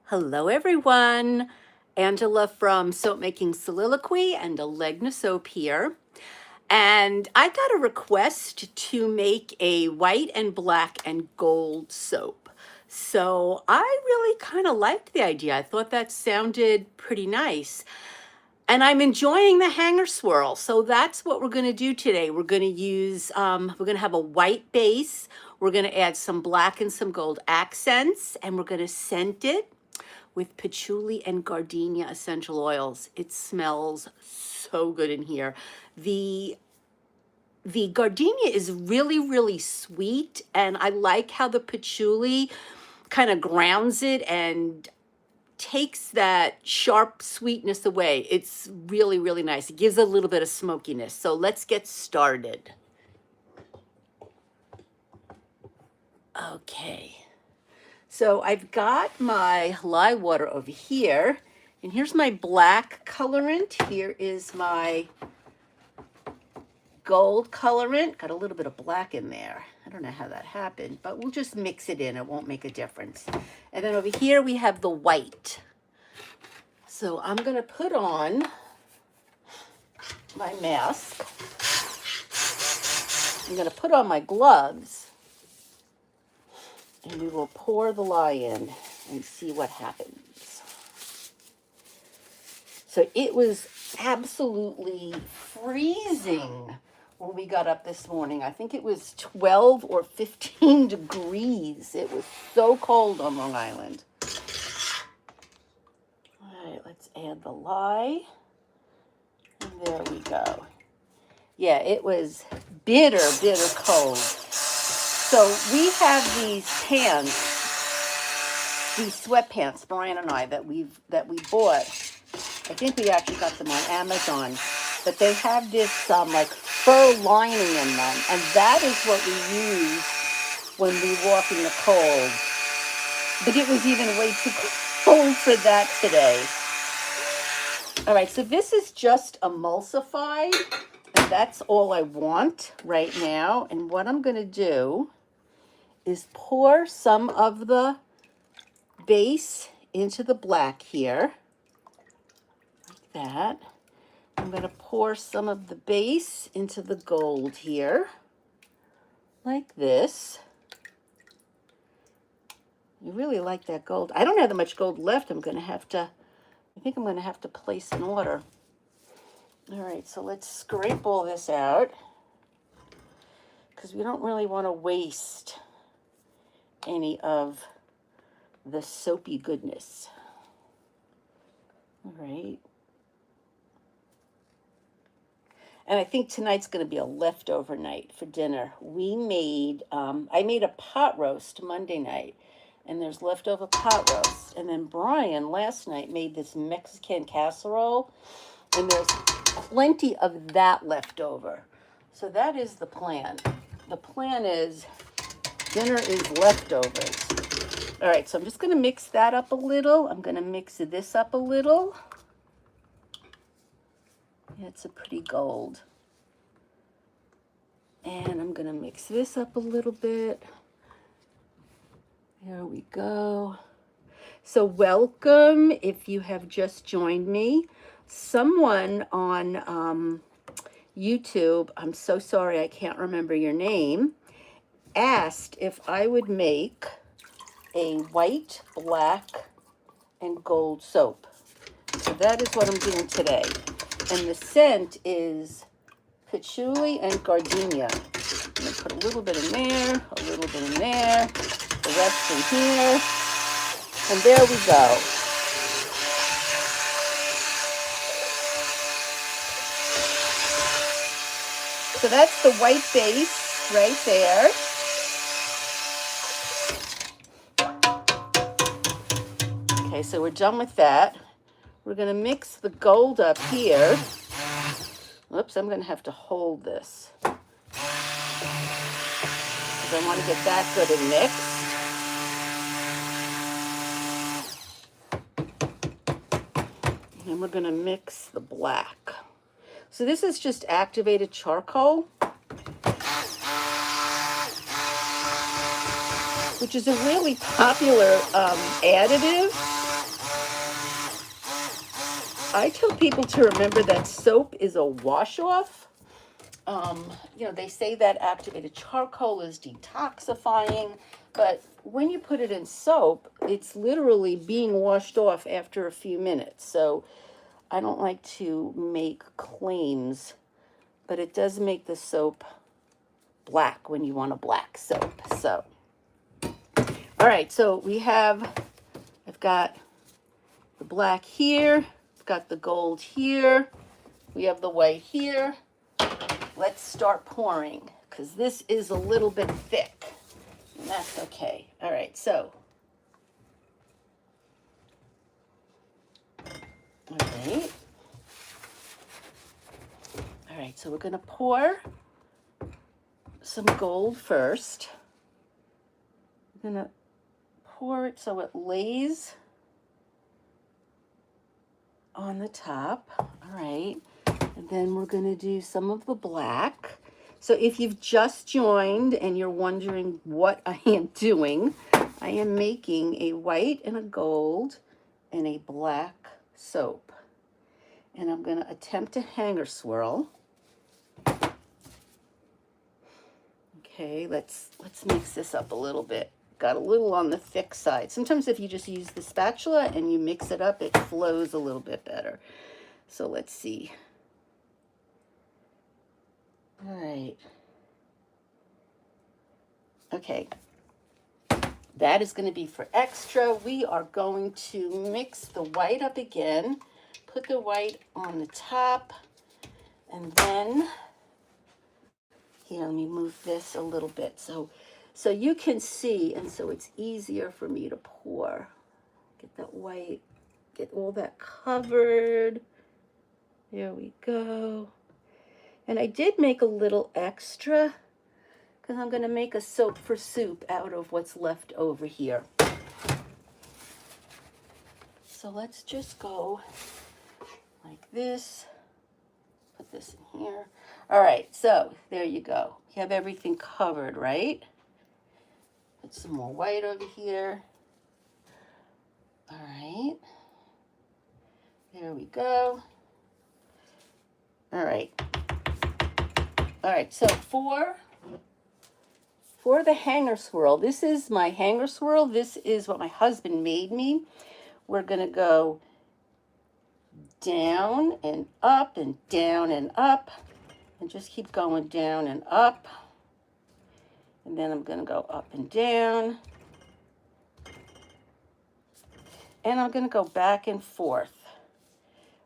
Hello, everyone. Angela from Soapmaking Soliloquy and Alegna Soap here. And I got a request to make a white and black and gold soap. So I really kind of liked the idea. I thought that sounded pretty nice. And I'm enjoying the hanger swirl. So that's what we're going to do today. We're going to use, we're going to have a white base. We're going to add some black and some gold accents, and we're going to scent it with patchouli and gardenia essential oils. It smells so good in here. The gardenia is really, really sweet, and I like how the patchouli kind of grounds it and takes that sharp sweetness away. It's really, really nice. It gives a little bit of smokiness. So let's get started. Okay. So I've got my lye water over here, and here's my black colorant. Here is my gold colorant. Got a little bit of black in there. I don't know how that happened, but we'll just mix it in. It won't make a difference. And then over here we have the white. So I'm going to put on my mask. I'm going to put on my gloves. And we will pour the lye in and see what happens. So it was absolutely freezing when we got up this morning. I think it was 12 or 15 degrees. It was so cold on Long Island. All right, let's add the lye. And there we go. Yeah, it was bitter, bitter cold. So we have these pants, these sweatpants, Brian and I, that we bought. I think we actually got them on Amazon, but they have this like fur lining in them, and that is what we use when we walk in the cold. But it was even way too cold for that today. All right, so this is just emulsified, and that's all I want right now. And what I'm going to do is pour some of the base into the black here, like that. I'm going to pour some of the base into the gold here, like this. I really like that gold. I don't have that much gold left. I think I'm going to have to place an order. All right, so let's scrape all this out because we don't really want to waste any of the soapy goodness. All right. And I think tonight's going to be a leftover night for dinner. I made a pot roast Monday night, and there's leftover pot roast. And then Brian last night made this Mexican casserole, and there's plenty of that left over. So that is the plan. The plan is dinner is leftovers. All right, so I'm just going to mix that up a little. I'm going to mix this up a little. Yeah, it's a pretty gold. And I'm going to mix this up a little bit. There we go. So welcome if you have just joined me. Someone on YouTube, I'm so sorry I can't remember your name, asked if I would make a white, black, and gold soap. So that is what I'm doing today. And the scent is patchouli and gardenia. I'm going to put a little bit in there, a little bit in there, the rest in here, and there we go. So that's the white base right there. Okay, so we're done with that. We're going to mix the gold up here. Oops, I'm going to have to hold this, because I want to get that good and mixed. And we're going to mix the black. So this is just activated charcoal, which is a really popular additive I tell people to remember that soap is a wash-off. You know, they say that activated charcoal is detoxifying, but when you put it in soap, it's literally being washed off after a few minutes. So I don't like to make claims, but it does make the soap black when you want a black soap. So, all right, so I've got the black here, I've got the gold here, we have the white here. Let's start pouring, because this is a little bit thick, and that's okay. All right, so. All right. All right, so we're going to pour some gold first. We're going to pour it so it lays on the top. All right. And then we're going to do some of the black. So if you've just joined and you're wondering what I am doing, I am making a white and a gold and a black soap. And I'm going to attempt a hanger swirl. Okay, let's mix this up a little bit. Got a little on the thick side. Sometimes if you just use the spatula and you mix it up, it flows a little bit better. So let's see. All right. Okay. That is going to be for extra. We are going to mix the white up again. Put the white on the top. And then, here, let me move this a little bit so you can see, and so it's easier for me to pour. Get that white, get all that covered. There we go. And I did make a little extra because I'm going to make a soap for soup out of what's left over here. So let's just go like this. Put this in here. All right, so there you go. You have everything covered, right? Put some more white over here. All right. There we go. All right. All right, so for the hanger swirl, this is my hanger swirl. This is what my husband made me. We're going to go down and up and down and up, and just keep going down and up. And then I'm going to go up and down. And I'm going to go back and forth.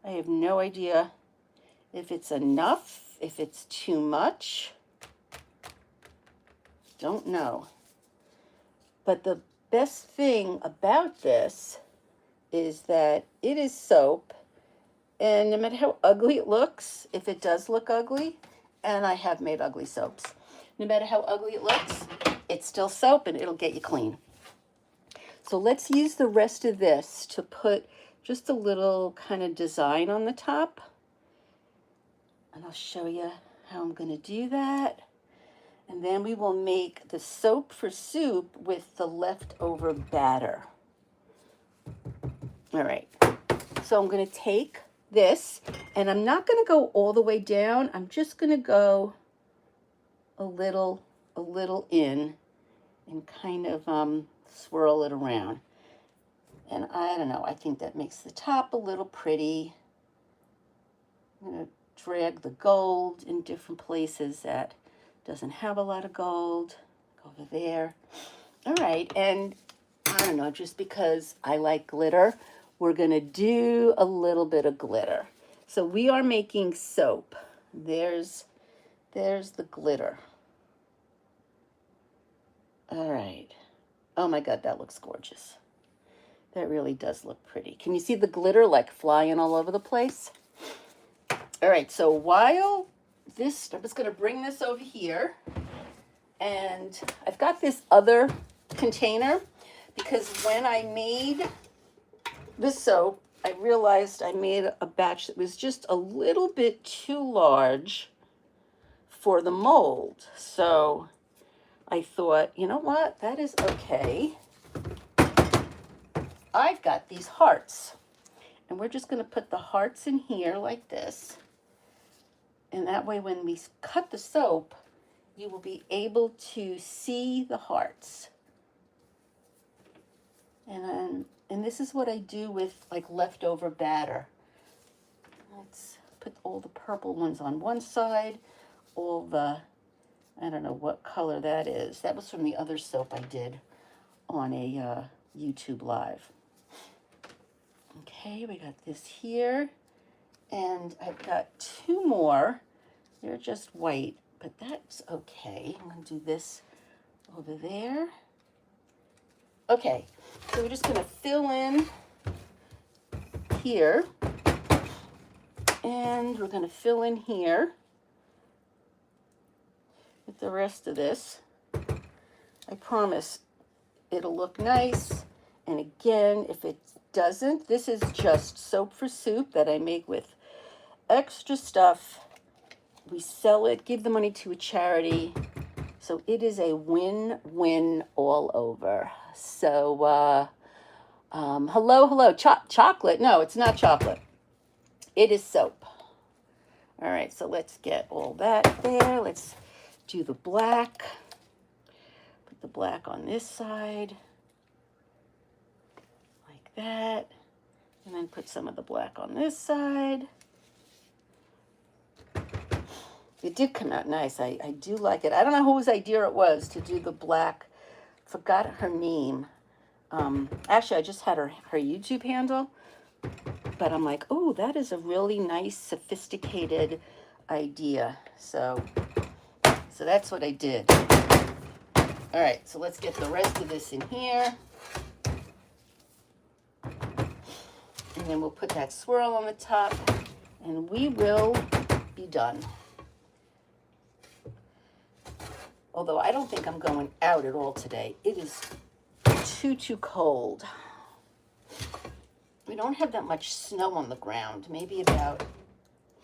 I have no idea if it's enough, if it's too much. Don't know. But the best thing about this is that it is soap. And no matter how ugly it looks, if it does look ugly, and I have made ugly soaps, no matter how ugly it looks, it's still soap and it'll get you clean. So let's use the rest of this to put just a little kind of design on the top. And I'll show you how I'm going to do that. And then we will make the soap for soup with the leftover batter. All right. So I'm going to take this, and I'm not going to go all the way down. I'm just going to go a little in and kind of swirl it around. And I don't know, I think that makes the top a little pretty. I'm going to drag the gold in different places that doesn't have a lot of gold. Go over there. All right, and I don't know, just because I like glitter, we're going to do a little bit of glitter. So we are making soap. There's the glitter. All right. Oh my God, that looks gorgeous. That really does look pretty. Can you see the glitter like flying all over the place? All right, so while this, I'm just going to bring this over here. And I've got this other container because when I made the soap, I realized I made a batch that was just a little bit too large for the mold. So I thought, you know what, that is okay. I've got these hearts, And we're just going to put the hearts in here like this. And that way when we cut the soap, you will be able to see the hearts. And this is what I do with like leftover batter. Let's put all the purple ones on one side, all the, I don't know what color that is. That was from the other soap I did on a YouTube live. Okay, we got this here. And I've got two more. They're just white, but that's okay. I'm going to do this over there. Okay, so we're just going to fill in here. And we're going to fill in here with the rest of this. I promise it'll look nice. And again, if it doesn't, this is just soap for soup that I make with extra stuff. We sell it, give the money to a charity. So it is a win-win all over. So, hello, chocolate. No, it's not chocolate. It is soap. All right, so let's get all that there. Let's do the black. Put the black on this side, like that. And then put some of the black on this side. It did come out nice. I do like it. I don't know whose idea it was to do the black. Forgot her name. Actually, I just had her YouTube handle. But I'm like, oh, that is a really nice, sophisticated idea. So that's what I did. All right, so let's get the rest of this in here. And then we'll put that swirl on the top. And we will be done. Although I don't think I'm going out at all today. It is too cold. We don't have that much snow on the ground. Maybe about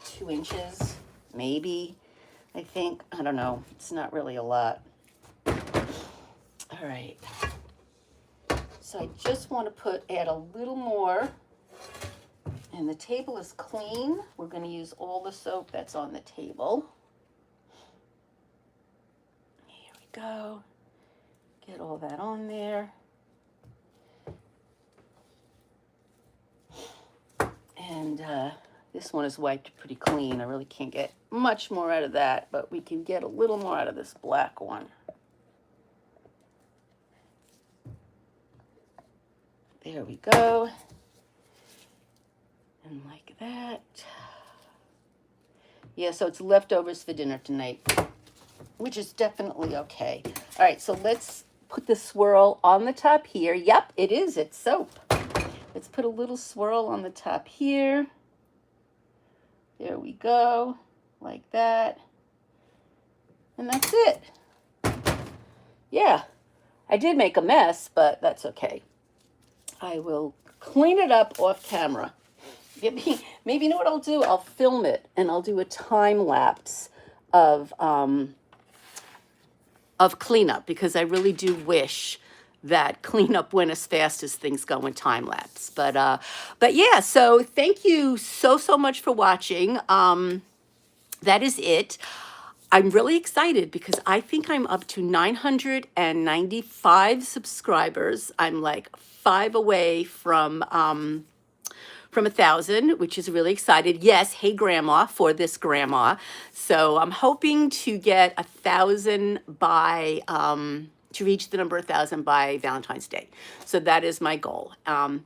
2 inches, maybe. I think, I don't know. It's not really a lot. All right. So I just want to add a little more. And the table is clean. We're going to use all the soap that's on the table. Go. Get all that on there. And this one is wiped pretty clean. I really can't get much more out of that, but we can get a little more out of this black one. There we go. And like that. Yeah, so it's leftovers for dinner tonight, which is definitely okay. All right, so let's put the swirl on the top here. Yep, it is. It's soap. Let's put a little swirl on the top here. There we go, like that. And that's it. Yeah, I did make a mess, but that's okay. I will clean it up off camera. Maybe you know what I'll do? I'll film it, and I'll do a time lapse of cleanup, because I really do wish that cleanup went as fast as things go in time lapse. But yeah, so thank you so much for watching. That is it. I'm really excited because I think I'm up to 995 subscribers. I'm like 5 away from 1,000, which is really excited. Yes, hey grandma, for this grandma. So I'm hoping to get 1,000 by to reach the number 1,000 by Valentine's Day. So that is my goal.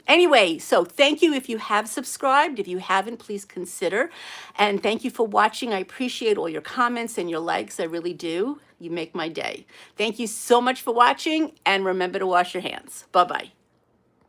Anyway, so thank you if you have subscribed. If you haven't, please consider. And thank you for watching. I appreciate all your comments and your likes. I really do. You make my day. Thank you so much for watching, and remember to wash your hands. Bye-bye.